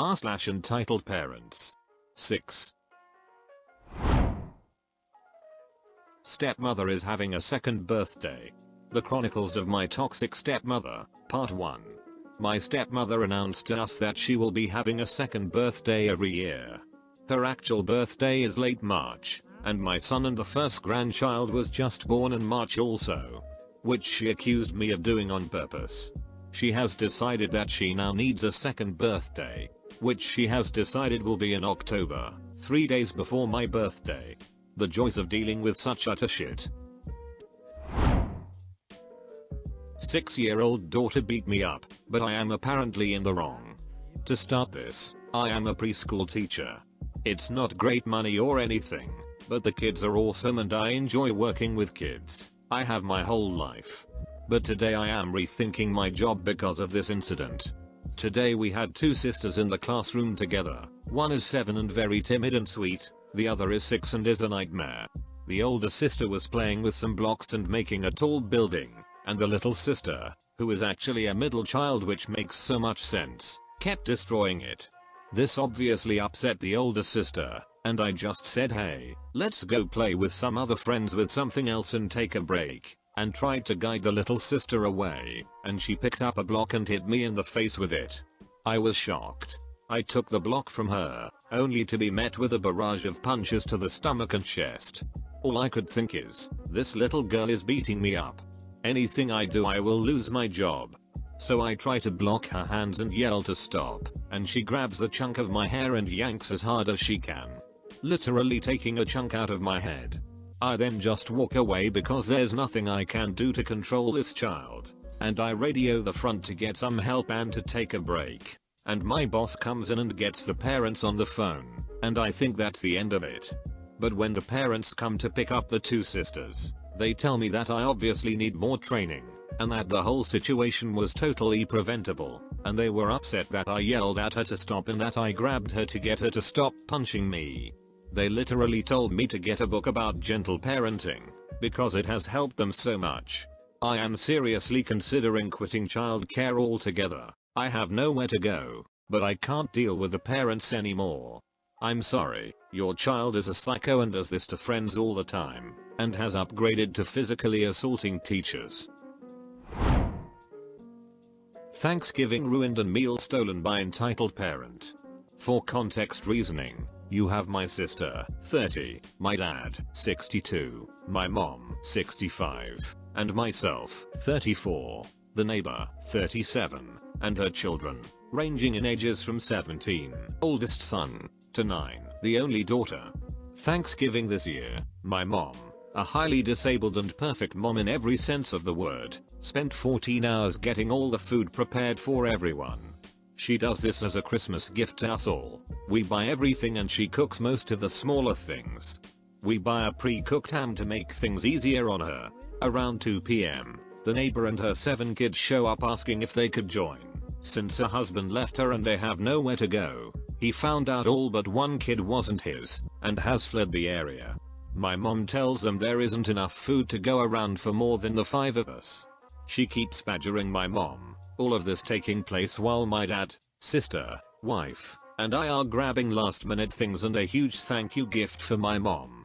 r/entitled parents. 6. Stepmother is having a second birthday. The Chronicles of My Toxic Stepmother, Part 1. My stepmother announced to us that she will be having a second birthday every year. Her actual birthday is late March, and my son and the first grandchild was just born in March also. Which she accused me of doing on purpose. She has decided that she now needs a second birthday, which she has decided will be in October, 3 days before my birthday. The joys of dealing with such utter shit. 6-year-old daughter beat me up, but I am apparently in the wrong. To start this, I am a preschool teacher. It's not great money or anything, but the kids are awesome and I enjoy working with kids. I have my whole life. But today I am rethinking my job because of this incident. Today we had 2 sisters in the classroom together. One is 7 and very timid and sweet, the other is 6 and is a nightmare. The older sister was playing with some blocks and making a tall building, and the little sister, who is actually a middle child which makes so much sense, kept destroying it. This obviously upset the older sister, and I just said, hey, let's go play with some other friends with something else and take a break, and tried to guide the little sister away, and she picked up a block and hit me in the face with it. I was shocked. I took the block from her, only to be met with a barrage of punches to the stomach and chest. All I could think is, this little girl is beating me up. Anything I do I will lose my job. So I try to block her hands and yell to stop, and she grabs a chunk of my hair and yanks as hard as she can. Literally taking a chunk out of my head. I then just walk away because there's nothing I can do to control this child, and I radio the front to get some help and to take a break. And my boss comes in and gets the parents on the phone, and I think that's the end of it. But when the parents come to pick up the 2 sisters, they tell me that I obviously need more training, and that the whole situation was totally preventable, and they were upset that I yelled at her to stop and that I grabbed her to get her to stop punching me. They literally told me to get a book about gentle parenting, because it has helped them so much. I am seriously considering quitting childcare altogether. I have nowhere to go, but I can't deal with the parents anymore. I'm sorry, your child is a psycho and does this to friends all the time, and has upgraded to physically assaulting teachers. Thanksgiving ruined and meal stolen by entitled parent. For context reasoning, you have my sister, 30, my dad, 62, my mom, 65, and myself, 34, the neighbor, 37, and her children, ranging in ages from 17, oldest son, to 9, the only daughter. Thanksgiving this year, my mom, a highly disabled and perfect mom in every sense of the word, spent 14 hours getting all the food prepared for everyone. She does this as a Christmas gift to us all. We buy everything and she cooks most of the smaller things. We buy a pre-cooked ham to make things easier on her. Around 2 p.m, the neighbor and her 7 kids show up asking if they could join. Since her husband left her and they have nowhere to go, he found out all but 1 kid wasn't his, and has fled the area. My mom tells them there isn't enough food to go around for more than the 5 of us. She keeps badgering my mom, all of this taking place while my dad, sister, wife, and I are grabbing last minute things and a huge thank you gift for my mom.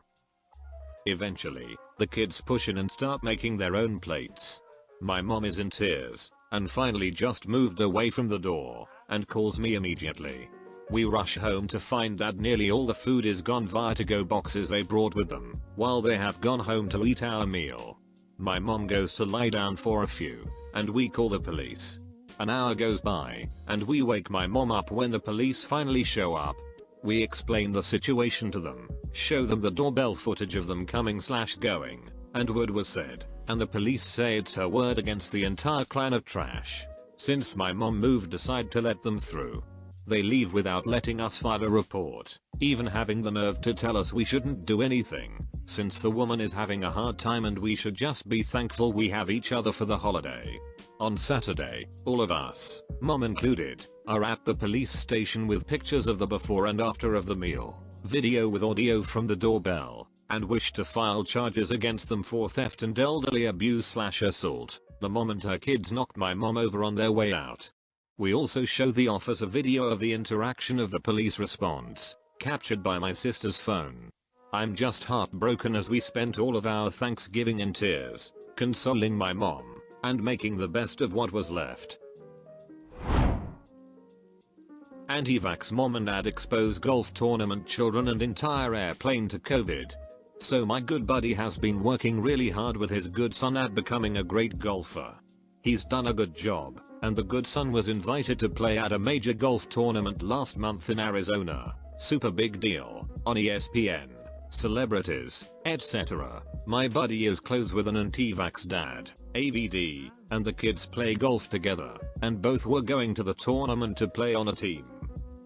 Eventually, the kids push in and start making their own plates. My mom is in tears, and finally just moved away from the door, and calls me immediately. We rush home to find that nearly all the food is gone via to-go boxes they brought with them, while they have gone home to eat our meal. My mom goes to lie down for a few, and we call the police. An hour goes by, and we wake my mom up when the police finally show up. We explain the situation to them, show them the doorbell footage of them coming/going, and word was said, and the police say it's her word against the entire clan of trash. Since my mom moved aside to let them through, they leave without letting us file a report, even having the nerve to tell us we shouldn't do anything, since the woman is having a hard time and we should just be thankful we have each other for the holiday. On Saturday, all of us, mom included, are at the police station with pictures of the before and after of the meal, video with audio from the doorbell, and wish to file charges against them for theft and elderly abuse/assault. The mom and her kids knocked my mom over on their way out. We also show the officer video of the interaction of the police response, captured by my sister's phone. I'm just heartbroken as we spent all of our Thanksgiving in tears, consoling my mom, and making the best of what was left. Anti-vax mom and dad expose golf tournament children and entire airplane to COVID. So my good buddy has been working really hard with his good son at becoming a great golfer. He's done a good job, and the good son was invited to play at a major golf tournament last month in Arizona. Super big deal, on ESPN, celebrities, etc. My buddy is close with an anti-vax dad, AVD, and the kids play golf together, and both were going to the tournament to play on a team.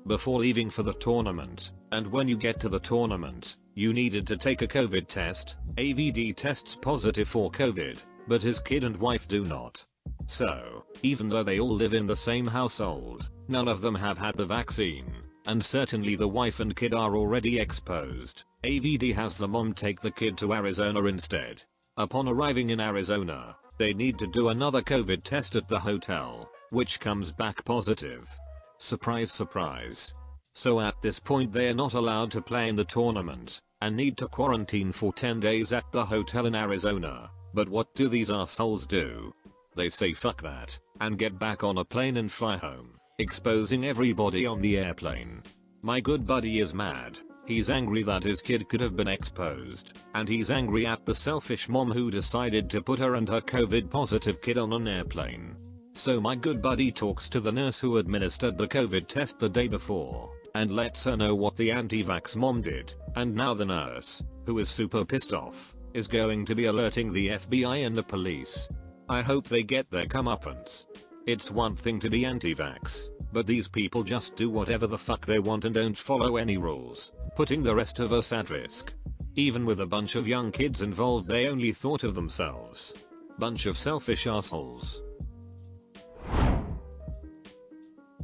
Before leaving for the tournament, and when you get to the tournament, you needed to take a COVID test. AVD tests positive for COVID, but his kid and wife do not. So, even though they all live in the same household, none of them have had the vaccine, and certainly the wife and kid are already exposed. AVD has the mom take the kid to Arizona instead. Upon arriving in Arizona, they need to do another COVID test at the hotel, which comes back positive. Surprise surprise. So at this point they are not allowed to play in the tournament, and need to quarantine for 10 days at the hotel in Arizona. But what do these assholes do? They say fuck that, and get back on a plane and fly home, exposing everybody on the airplane. My good buddy is mad. He's angry that his kid could have been exposed, and he's angry at the selfish mom who decided to put her and her COVID positive kid on an airplane. So my good buddy talks to the nurse who administered the COVID test the day before, and lets her know what the anti-vax mom did, and now the nurse, who is super pissed off, is going to be alerting the FBI and the police. I hope they get their comeuppance. It's one thing to be anti-vax, but these people just do whatever the fuck they want and don't follow any rules, putting the rest of us at risk. Even with a bunch of young kids involved, they only thought of themselves. Bunch of selfish assholes.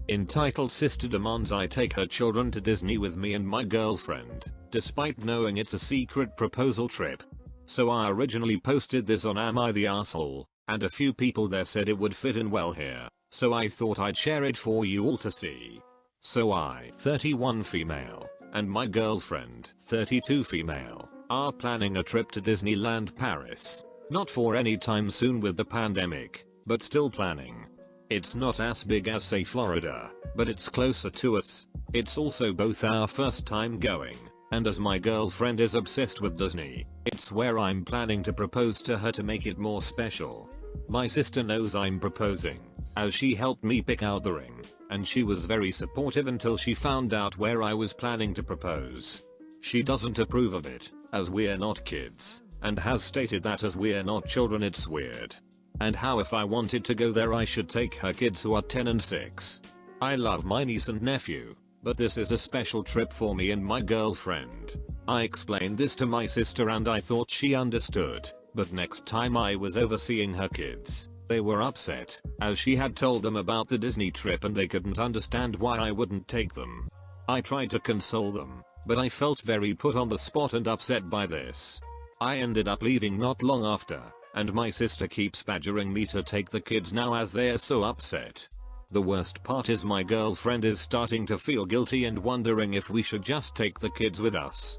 Entitled sister demands I take her children to Disney with me and my girlfriend, despite knowing it's a secret proposal trip. So I originally posted this on Am I the Asshole, and a few people there said it would fit in well here, so I thought I'd share it for you all to see. So I, 31 female, and my girlfriend, 32 female, are planning a trip to Disneyland Paris. Not for any time soon with the pandemic, but still planning. It's not as big as say Florida, but it's closer to us. It's also both our first time going, and as my girlfriend is obsessed with Disney, it's where I'm planning to propose to her to make it more special. My sister knows I'm proposing, as she helped me pick out the ring, and she was very supportive until she found out where I was planning to propose. She doesn't approve of it, as we're not kids, and has stated that as we're not children it's weird. And how if I wanted to go there I should take her kids who are 10 and 6. I love my niece and nephew, but this is a special trip for me and my girlfriend. I explained this to my sister and I thought she understood, but next time I was overseeing her kids, they were upset, as she had told them about the Disney trip and they couldn't understand why I wouldn't take them. I tried to console them, but I felt very put on the spot and upset by this. I ended up leaving not long after, and my sister keeps badgering me to take the kids now as they're so upset. The worst part is my girlfriend is starting to feel guilty and wondering if we should just take the kids with us.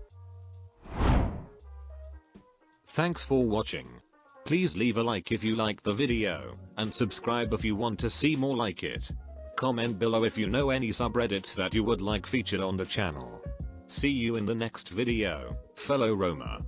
Thanks for watching. Please leave a like if you liked the video, and subscribe if you want to see more like it. Comment below if you know any subreddits that you would like featured on the channel. See you in the next video, fellow Roma.